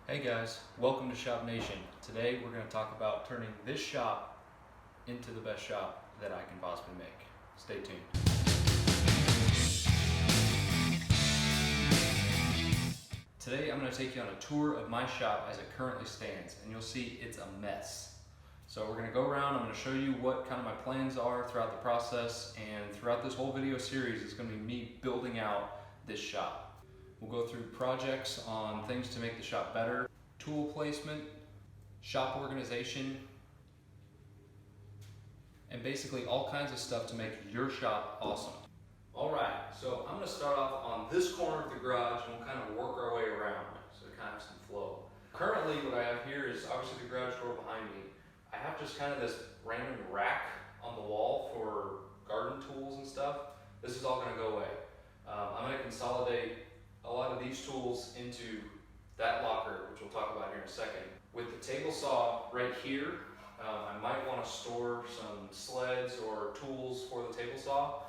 Hey guys, welcome to Shop Nation. Today we're going to talk about turning this shop into the best shop that I can possibly make. Stay tuned. Today I'm going to take you on a tour of my shop as it currently stands, and you'll see it's a mess. So we're going to go around, I'm going to show you what kind of my plans are throughout the process, and throughout this whole video series it's going to be me building out this shop. We'll go through projects on things to make the shop better, tool placement, shop organization, and basically all kinds of stuff to make your shop awesome. Alright, so I'm going to start off on this corner of the garage and we'll kind of work our way around so it kind of has some flow. Currently what I have here is obviously the garage door behind me. I have just kind of this random rack on the wall for garden tools and stuff. This is all going to go away. I'm going to consolidate a lot of these tools into that locker, which we'll talk about here in a second. With the table saw right here, I might want to store some sleds or tools for the table saw.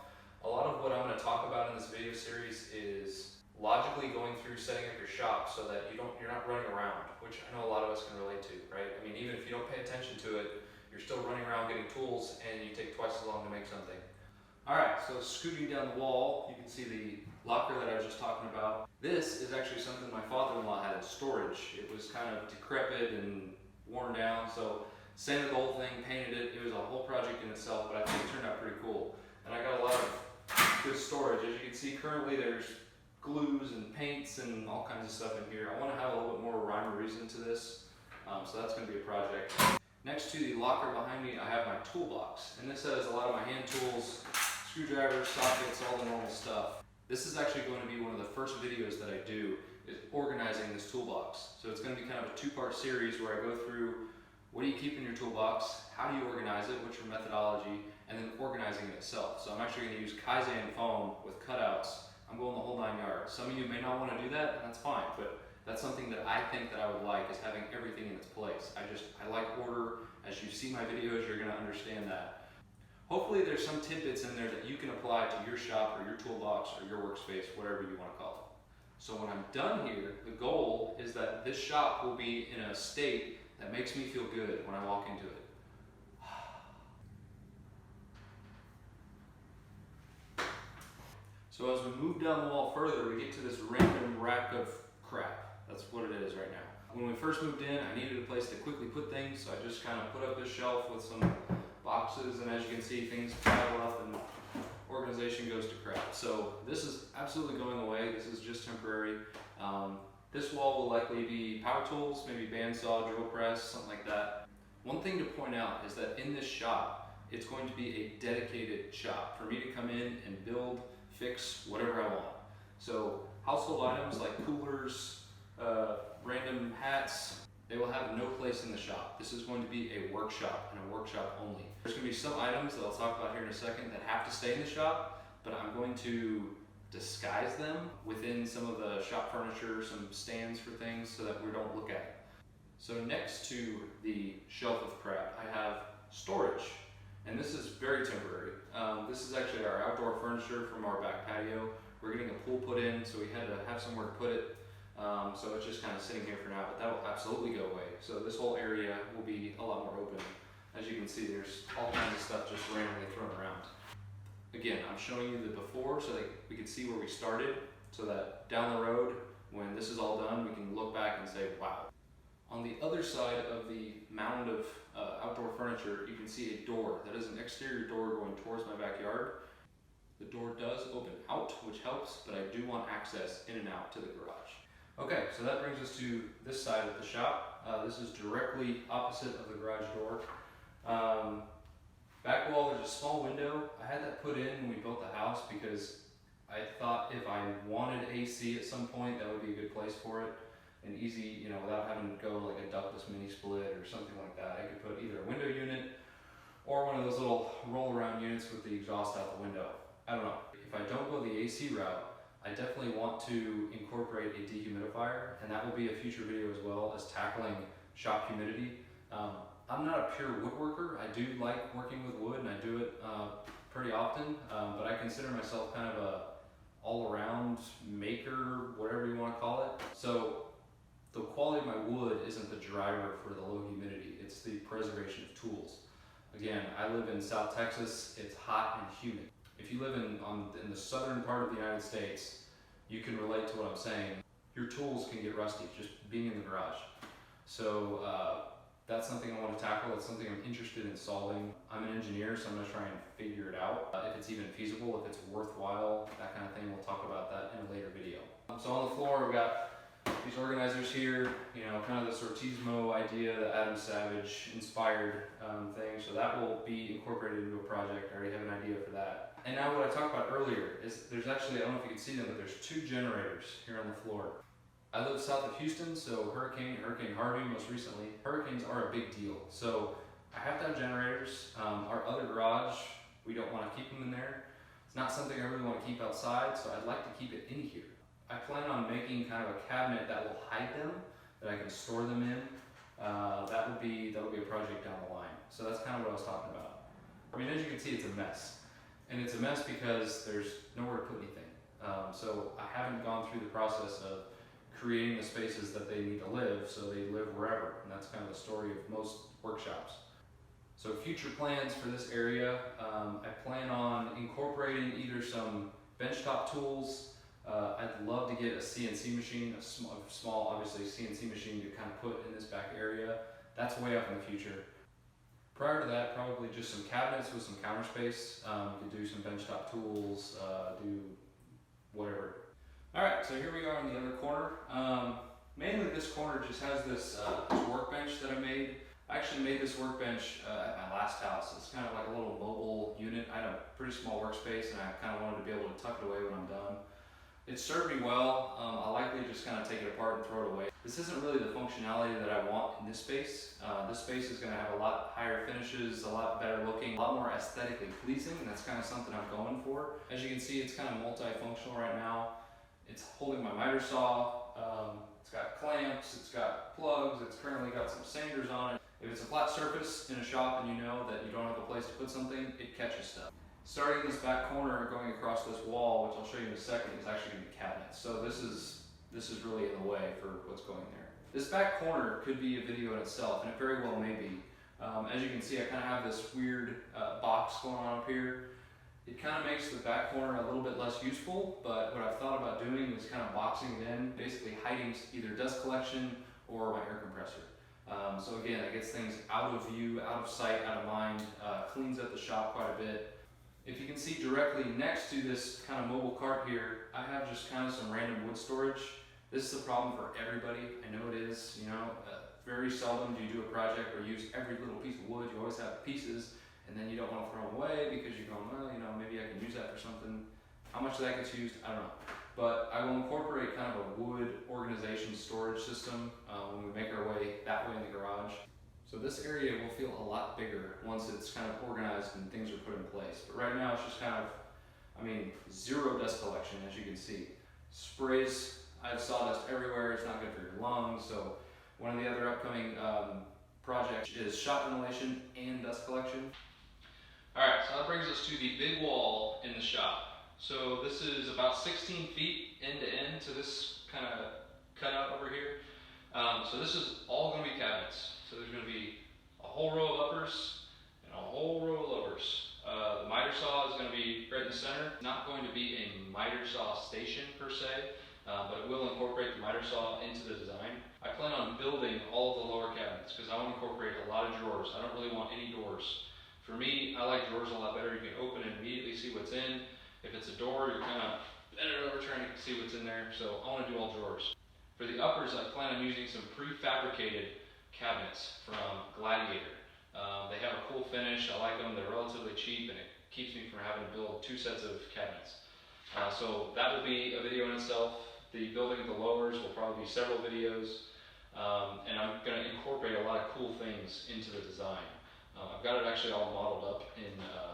A lot of what I'm going to talk about in this video series is logically going through setting up your shop so that you're not running around, which I know a lot of us can relate to, right? I mean, even if you don't pay attention to it, you're still running around getting tools and you take twice as long to make something. Alright, so scooting down the wall, you can see the locker that I was just talking about. This is actually something my father-in-law had in storage. It was kind of decrepit and worn down, so sanded the whole thing, painted it. It was a whole project in itself, but I think it turned out pretty cool. And I got a lot of good storage. As you can see, currently there's glues and paints and all kinds of stuff in here. I want to have a little bit more rhyme or reason to this, so that's going to be a project. Next to the locker behind me, I have my toolbox, and this has a lot of my hand tools, screwdrivers, sockets, all the normal stuff. This is actually going to be one of the first videos that I do, is organizing this toolbox. So it's going to be kind of a two-part series where I go through what do you keep in your toolbox, how do you organize it, what's your methodology, and then organizing it itself. So I'm actually going to use Kaizen foam with cutouts. I'm going the whole 9 yards. Some of you may not want to do that, and that's fine, but that's something that I think that I would like, is having everything in its place. I like order. As you see my videos, you're going to understand that. Hopefully there's some tidbits in there that you can apply to your shop or your toolbox or your workspace, whatever you want to call it. So when I'm done here, the goal is that this shop will be in a state that makes me feel good when I walk into it. So as we move down the wall further, we get to this random rack of crap. That's what it is right now. When we first moved in, I needed a place to quickly put things, so I just kind of put up this shelf with some boxes, and as you can see, things pile up and organization goes to crap. So this is absolutely going away. This is just temporary. This wall will likely be power tools, maybe bandsaw, drill press, something like that. One thing to point out is that in this shop, it's going to be a dedicated shop for me to come in and build, fix whatever I want. So household items like coolers, random hats, they will have no place in the shop. This is going to be a workshop and a workshop only. There's going to be some items that I'll talk about here in a second that have to stay in the shop, but I'm going to disguise them within some of the shop furniture, some stands for things so that we don't look at it. So next to the shelf of crap, I have storage, and this is very temporary. This is actually our outdoor furniture from our back patio. We're getting a pool put in, so we had to have somewhere to put it. So it's just kind of sitting here for now, but that will absolutely go away. So this whole area will be a lot more open. As you can see, there's all kinds of stuff just randomly thrown around. Again, I'm showing you the before so that we can see where we started, so that down the road, when this is all done, we can look back and say, wow. On the other side of the mound of outdoor furniture, you can see a door. That is an exterior door going towards my backyard. The door does open out, which helps, but I do want access in and out to the garage. Okay, so that brings us to this side of the shop. This is directly opposite of the garage door. Back wall, there's a small window. I had that put in when we built the house because I thought if I wanted AC at some point, that would be a good place for it. And easy, without having to go like a ductless mini split or something like that. I could put either a window unit or one of those little roll around units with the exhaust out the window. I don't know. If I don't go the AC route, I definitely want to incorporate a dehumidifier, and that will be a future video as well as tackling shop humidity. I'm not a pure woodworker. I do like working with wood, and I do it pretty often, but I consider myself kind of a all-around maker, whatever you want to call it. So the quality of my wood isn't the driver for the low humidity, it's the preservation of tools. Again, I live in South Texas, it's hot and humid. If you live in the southern part of the United States, you can relate to what I'm saying. Your tools can get rusty just being in the garage. So that's something I want to tackle. It's something I'm interested in solving. I'm an engineer, so I'm going to try and figure it out. If it's even feasible, if it's worthwhile, that kind of thing. We'll talk about that in a later video. So on the floor, we've got these organizers here, kind of the Sortismo idea, the Adam Savage inspired thing. So that will be incorporated into a project. I already have an idea for that. And now what I talked about earlier is there's actually, I don't know if you can see them, but there's 2 generators here on the floor. I live south of Houston, so Hurricane Harvey most recently. Hurricanes are a big deal. So I have to have generators. Our other garage, we don't want to keep them in there. It's not something I really want to keep outside, so I'd like to keep it in here. I plan on making kind of a cabinet that will hide them, that I can store them in. That would be a project down the line. So that's kind of what I was talking about. I mean, as you can see, it's a mess. And it's a mess because there's nowhere to put anything. So I haven't gone through the process of creating the spaces that they need to live, so they live wherever. And that's kind of the story of most workshops. So future plans for this area, I plan on incorporating either some benchtop tools. I'd love to get a CNC machine, a small, obviously, CNC machine to kind of put in this back area. That's way up in the future. Prior to that, probably just some cabinets with some counter space. You could do some benchtop tools, do whatever. All right, so here we are in the other corner. Mainly this corner just has this workbench that I made. I actually made this workbench at my last house. It's kind of like a little mobile unit. I had a pretty small workspace and I kind of wanted to be able to tuck it away when I'm done. It served me well. I'll likely just kind of take it apart and throw it away. This isn't really the functionality that I want in this space. This space is going to have a lot higher finishes, a lot better looking, a lot more aesthetically pleasing, and that's kind of something I'm going for. As you can see, it's kind of multifunctional right now. It's holding my miter saw, it's got clamps, it's got plugs, it's currently got some sanders on it. If it's a flat surface in a shop and you know that you don't have a place to put something, it catches stuff. Starting in this back corner, going across this wall, which I'll show you in a second, is actually going to be cabinets. So this is really in the way for what's going there. This back corner could be a video in itself, and it very well may be. As you can see, I kind of have this weird box going on up here. It kind of makes the back corner a little bit less useful, but what I've thought about doing is kind of boxing it in, basically hiding either dust collection or my air compressor. So again, it gets things out of view, out of sight, out of mind, cleans up the shop quite a bit. If you can see directly next to this kind of mobile cart here, I have just kind of some random wood storage. This is a problem for everybody. I know it is, very seldom do you do a project where you use every little piece of wood. You always have pieces, and then you don't want to throw them away because you're going, well, maybe I can use that for something. How much of that gets used, I don't know. But I will incorporate kind of a wood organization storage system when we make our way that way in the garage. So this area will feel a lot bigger once it's kind of organized and things are put in place. But right now it's just kind of, zero dust collection, as you can see. Sprays, I have sawdust everywhere. It's not good for your lungs. So one of the other upcoming projects is shop ventilation and dust collection. All right, so that brings us to the big wall in the shop. So this is about 16 feet end to end to this kind of cutout over here. So this is all going to be cabinets. So there's going to be a whole row of uppers and a whole row of lowers. The miter saw is going to be right in the center. It's not going to be a miter saw station per se, but it will incorporate the miter saw into the design. I plan on building all of the lower cabinets because I want to incorporate a lot of drawers. I don't really want any doors. For me, I like drawers a lot better. You can open and immediately see what's in. If it's a door, you're kind of bending over trying to see what's in there. So I want to do all drawers. For the uppers, I plan on using some prefabricated cabinets from Gladiator. They have a cool finish. I like them. They're relatively cheap, and it keeps me from having to build 2 sets of cabinets. So that will be a video in itself. The building of the lowers will probably be several videos, and I'm going to incorporate a lot of cool things into the design. I've got it actually all modeled up in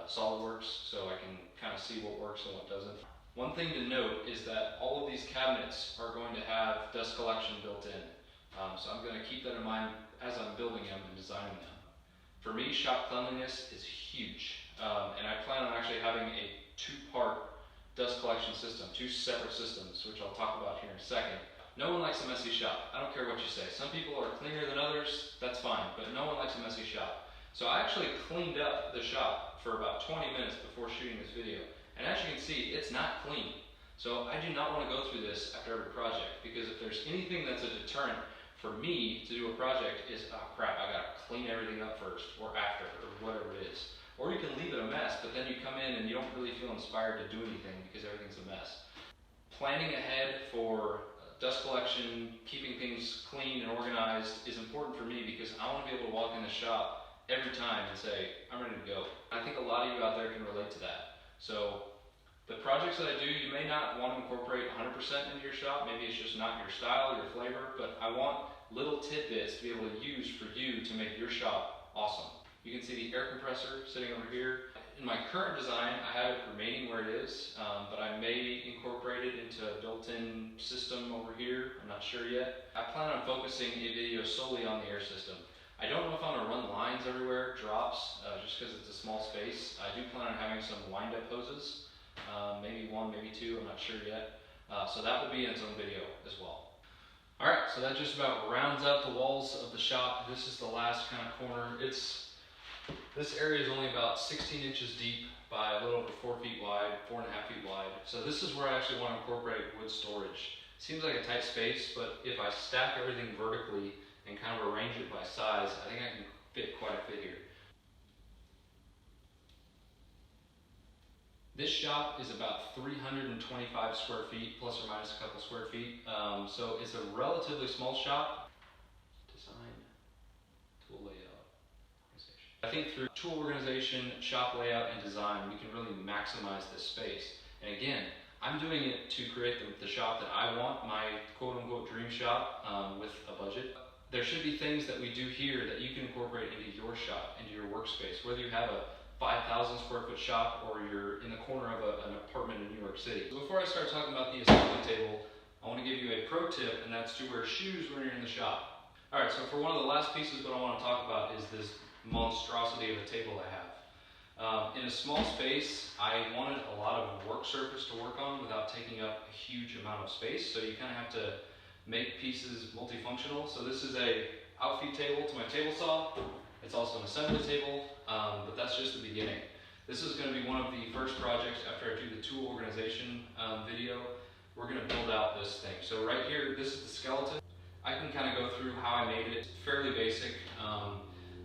SolidWorks, so I can kind of see what works and what doesn't. One thing to note is that all of these cabinets are going to have dust collection built in. So I'm going to keep that in mind as I'm building them and designing them. For me, shop cleanliness is huge, and I plan on actually having a 2-part dust collection system, 2 separate systems, which I'll talk about here in a second. No one likes a messy shop. I don't care what you say. Some people are cleaner than others, that's fine, but no one likes a messy shop. So I actually cleaned up the shop for about 20 minutes before shooting this video. And as you can see, it's not clean. So I do not want to go through this after every project, because if there's anything that's a deterrent for me to do a project is, oh crap, I gotta clean everything up first, or after, or whatever it is. Or you can leave it a mess, but then you come in and you don't really feel inspired to do anything because everything's a mess. Planning ahead for dust collection, keeping things clean and organized is important for me, because I want to be able to walk in the shop every time and say, I'm ready to go. I think a lot of you out there can relate to that. So the projects that I do, you may not want to incorporate 100% into your shop. Maybe it's just not your style, your flavor, but I want little tidbits to be able to use for you to make your shop awesome. You can see the air compressor sitting over here. In my current design, I have it remaining where it is, but I may incorporate it into a built-in system over here. I'm not sure yet. I plan on focusing a video solely on the air system. I don't know if I'm gonna run lines everywhere, drops, just because it's a small space. I do plan on having some wind-up hoses, maybe one, maybe two, I'm not sure yet. So that will be in its own video as well. All right, so that just about rounds out the walls of the shop. This is the last kind of corner. This area is only about 16 inches deep by a little over 4 feet wide, 4.5 feet wide. So this is where I actually want to incorporate wood storage. Seems like a tight space, but if I stack everything vertically and kind of arrange it by size, I think I can fit quite a fit here. This shop is about 325 square feet, plus or minus a couple square feet. So it's a relatively small shop. Design, tool layout. I think through tool organization, shop layout, and design, we can really maximize this space. And again, I'm doing it to create the shop that I want, my quote-unquote dream shop with a budget. There should be things that we do here that you can incorporate into your shop, into your workspace, whether you have a 5,000 square foot shop or you're in the corner of an apartment in New York City. So before I start talking about the assembly table, I want to give you a pro tip, and that's to wear shoes when you're in the shop. All right, so for one of the last pieces that I want to talk about is this monstrosity of a table I have. In a small space, I wanted a lot of work surface to work on without taking up a huge amount of space, so you kind of have to make pieces multifunctional. So this is a outfeed table to my table saw. It's also an assembly table, but that's just the beginning. This is going to be one of the first projects after I do the tool organization video. We're going to build out this thing. So right here, this is the skeleton. I can kind of go through how I made it. It's fairly basic.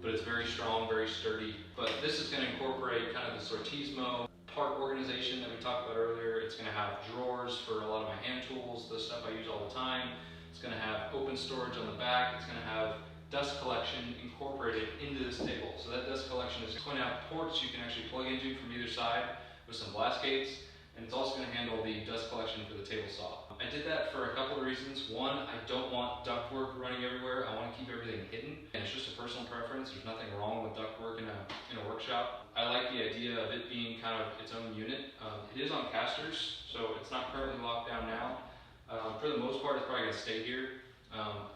But it's very strong, very sturdy. But this is going to incorporate kind of the sortismo part organization that we talked about earlier. It's going to have drawers for a lot of my hand tools, the stuff I use all the time. It's going to have open storage on the back. It's going to have dust collection incorporated into this table. So that dust collection is going to have ports you can actually plug into from either side with some blast gates. And it's also going to handle the dust collection for the table saw. I did that for a couple of reasons. One, I don't want ductwork running everywhere. I want to keep everything hidden. And it's just a personal preference. There's nothing wrong with ductwork in a workshop. I like the idea of it being kind of its own unit. It is on casters, so it's not currently locked down now. For the most part, it's probably going to stay here.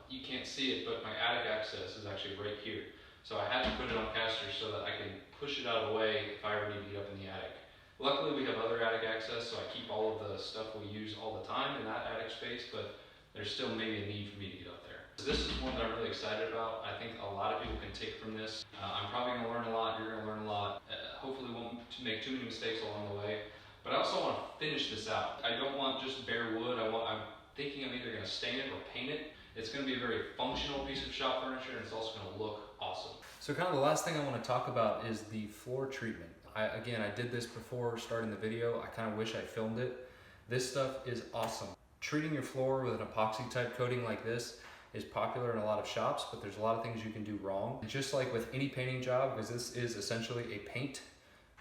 You can't see it, but my attic access is actually right here. So I had to put it on casters so that I can push it out of the way if I ever need to get up in the attic. Luckily, we have other attic access, so I keep all of the stuff we use all the time in that attic space, but there's still maybe a need for me to get up there. So this is one that I'm really excited about. I think a lot of people can take from this. I'm probably going to learn a lot, you're going to learn a lot. Hopefully won't make too many mistakes along the way. But I also want to finish this out. I don't want just bare wood. I'm thinking I'm either going to stain it or paint it. It's going to be a very functional piece of shop furniture, and it's also going to look awesome. So kind of the last thing I want to talk about is the floor treatment. Again, I did this before starting the video. I kind of wish I filmed it. This stuff is awesome. Treating your floor with an epoxy type coating like this is popular in a lot of shops, but there's a lot of things you can do wrong. Just like with any painting job, because this is essentially a paint,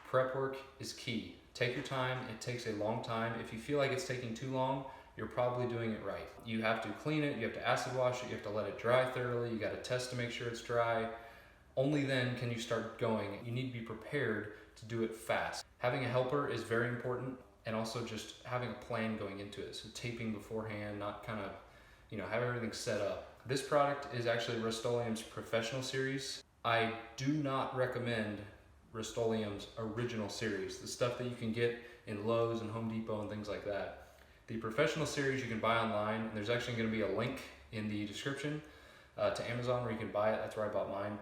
prep work is key. Take your time. It takes a long time. If you feel like it's taking too long, you're probably doing it right. You have to clean it, you have to acid wash it, you have to let it dry thoroughly, you got to test to make sure it's dry. Only then can you start going. You need to be prepared to do it fast. Having a helper is very important, and also just having a plan going into it. So taping beforehand, not kind of, have everything set up. This product is actually Rustoleum's Professional Series. I do not recommend Rustoleum's original series, the stuff that you can get in Lowe's and Home Depot and things like that. The Professional Series you can buy online, and there's actually going to be a link in the description to Amazon where you can buy it. That's where I bought mine.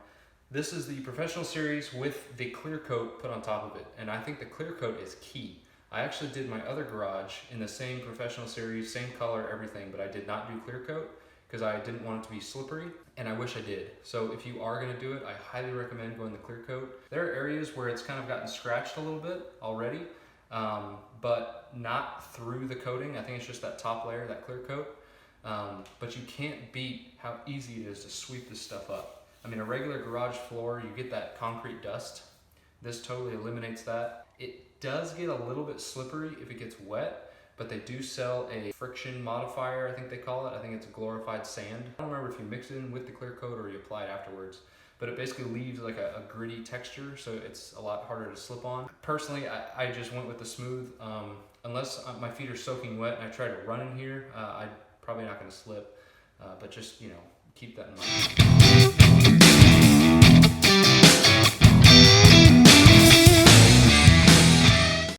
This is the Professional Series with the clear coat put on top of it, and I think the clear coat is key. I actually did my other garage in the same Professional Series, same color, everything, but I did not do clear coat because I didn't want it to be slippery, and I wish I did. So if you are gonna do it, I highly recommend going the clear coat. There are areas where it's kind of gotten scratched a little bit already, but not through the coating. I think it's just that top layer, that clear coat. But you can't beat how easy it is to sweep this stuff up. I mean, a regular garage floor, you get that concrete dust. This totally eliminates that. It does get a little bit slippery if it gets wet, but they do sell a friction modifier, I think they call it. I think it's a glorified sand. I don't remember if you mix it in with the clear coat or you apply it afterwards, but it basically leaves like a gritty texture, so it's a lot harder to slip on. Personally, I just went with the smooth. Unless my feet are soaking wet and I try to run in here, I'm probably not gonna slip, but just, you know, keep that in mind.